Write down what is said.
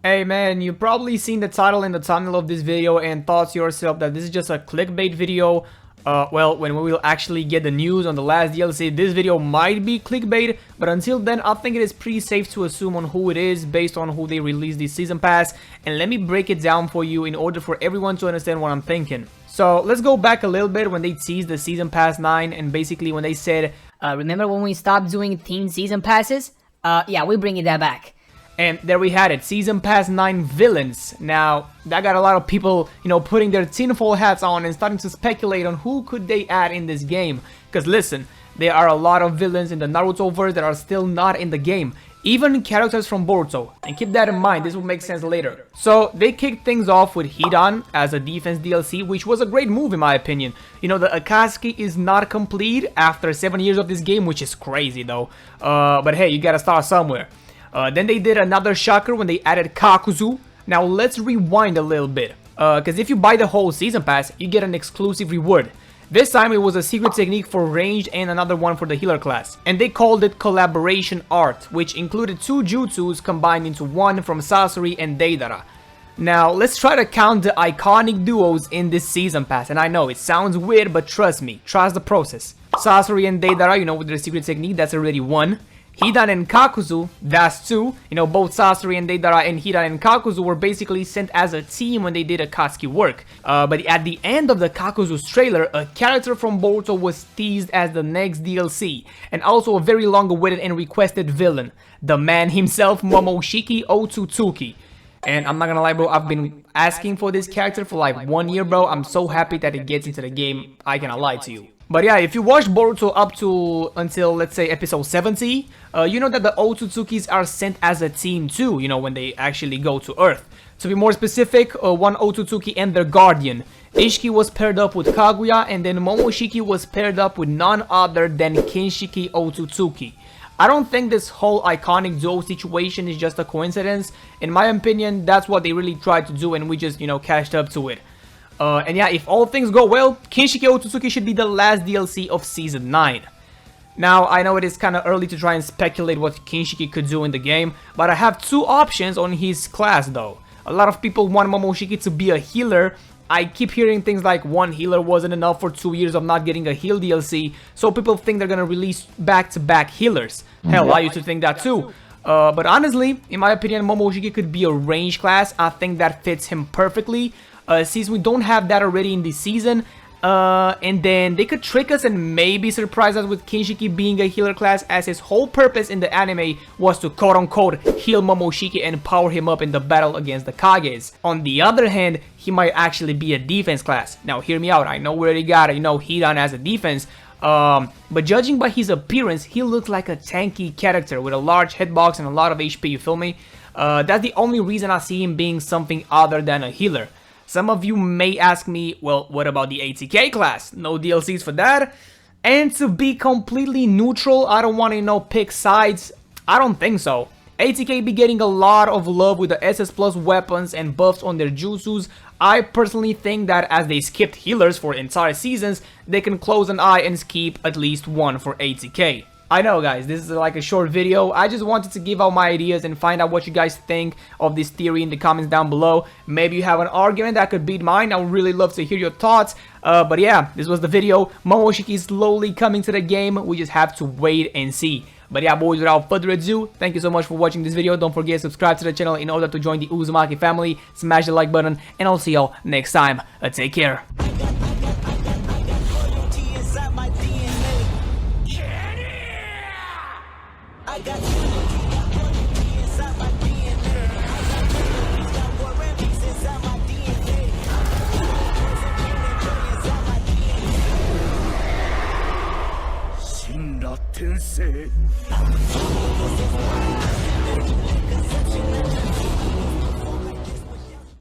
Hey man, you've probably seen the title and the thumbnail of this video and thought to yourself that this is just a clickbait video. Well, when we will actually get the news on the last DLC, this video might be clickbait, but until then, I think it is pretty safe to assume on who it is based on who they released the season pass. And let me break it down for you in order for everyone to understand what I'm thinking. So let's go back a little bit when they teased the season pass 9 and basically when they said, remember when we stopped doing team season passes? Yeah, we're bringing that back. and there we had it, Season Pass 9 villains. Now, that got a lot of people, putting their tinfoil hats on and starting to speculate on who could they add in this game. Because listen, there are a lot of villains in the Naruto verse that are still not in the game. Even characters from Boruto. And keep that in mind, this will make sense later. So, they kicked things off with Hidan as a defense DLC, which was a great move in my opinion. The Akatsuki is not complete after 7 years of this game, which is crazy though. But hey, you gotta start somewhere. Then they did another shocker when they added Kakuzu. Now let's rewind a little bit, because if you buy the whole season pass, you get an exclusive reward. This time it was a secret technique for ranged and another one for the healer class. And they called it Collaboration Art, which included 2 jutsus combined into one from Sasori and Deidara. Now let's try to count the iconic duos in this season pass, and I know it sounds weird, but trust me, trust the process. Sasori and Deidara, with their secret technique, that's already 1. Hidan and Kakuzu, that's 2. Both Sasori and Deidara and Hidan and Kakuzu were basically sent as a team when they did Akatsuki work. But at the end of the Kakuzu's trailer, a character from Boruto was teased as the next DLC, and also a very long-awaited and requested villain, the man himself, Momoshiki Otsutsuki. And I'm not gonna lie, bro, I've been asking for this character for like 1 year, bro. I'm so happy that it gets into the game, I cannot lie to you. But yeah, if you watch Boruto up to until, let's say, episode 70, you know that the Otsutsukis are sent as a team too, when they actually go to Earth. To be more specific, one Otsutsuki and their guardian. Ishiki was paired up with Kaguya, and then Momoshiki was paired up with none other than Kinshiki Otsutsuki. I don't think this whole iconic duo situation is just a coincidence. In my opinion, that's what they really tried to do and we just, catched up to it. And yeah, if all things go well, Kinshiki Otsutsuki should be the last DLC of Season 9. Now, I know it is kind of early to try and speculate what Kinshiki could do in the game, but I have 2 options on his class though. A lot of people want Momoshiki to be a healer. I keep hearing things like 1 healer wasn't enough for 2 years of not getting a heal DLC, so people think they're gonna release back-to-back healers. Hell, I used to think that too. But honestly, in my opinion, Momoshiki could be a range class. I think that fits him perfectly. Since we don't have that already in this season, and then they could trick us and maybe surprise us with Kinshiki being a healer class, as his whole purpose in the anime was to quote-unquote heal Momoshiki and power him up in the battle against the Kages. On the other hand, he might actually be a defense class. Now hear me out, I know we already got Hidan as a defense, but judging by his appearance, he looks like a tanky character with a large hitbox and a lot of HP, you feel me? That's the only reason I see him being something other than a healer. Some of you may ask me, well, what about the ATK class? No DLCs for that? And to be completely neutral, I don't want to, pick sides. I don't think so. ATK be getting a lot of love with the SS Plus weapons and buffs on their jutsus. I personally think that as they skipped healers for entire seasons, they can close an eye and skip at least 1 for ATK. I know guys, this is like a short video. I just wanted to give out my ideas and find out what you guys think of this theory in the comments down below. Maybe you have an argument that could beat mine. I would really love to hear your thoughts. But yeah, this was the video. Momoshiki is slowly coming to the game. We just have to wait and see. But yeah, boys, without further ado, thank you so much for watching this video. Don't forget to subscribe to the channel in order to join the Uzumaki family. Smash the like button, and I'll see y'all next time. Take care. I got you inside my DNA. I got more remix inside my DNA. Shinra Tensei.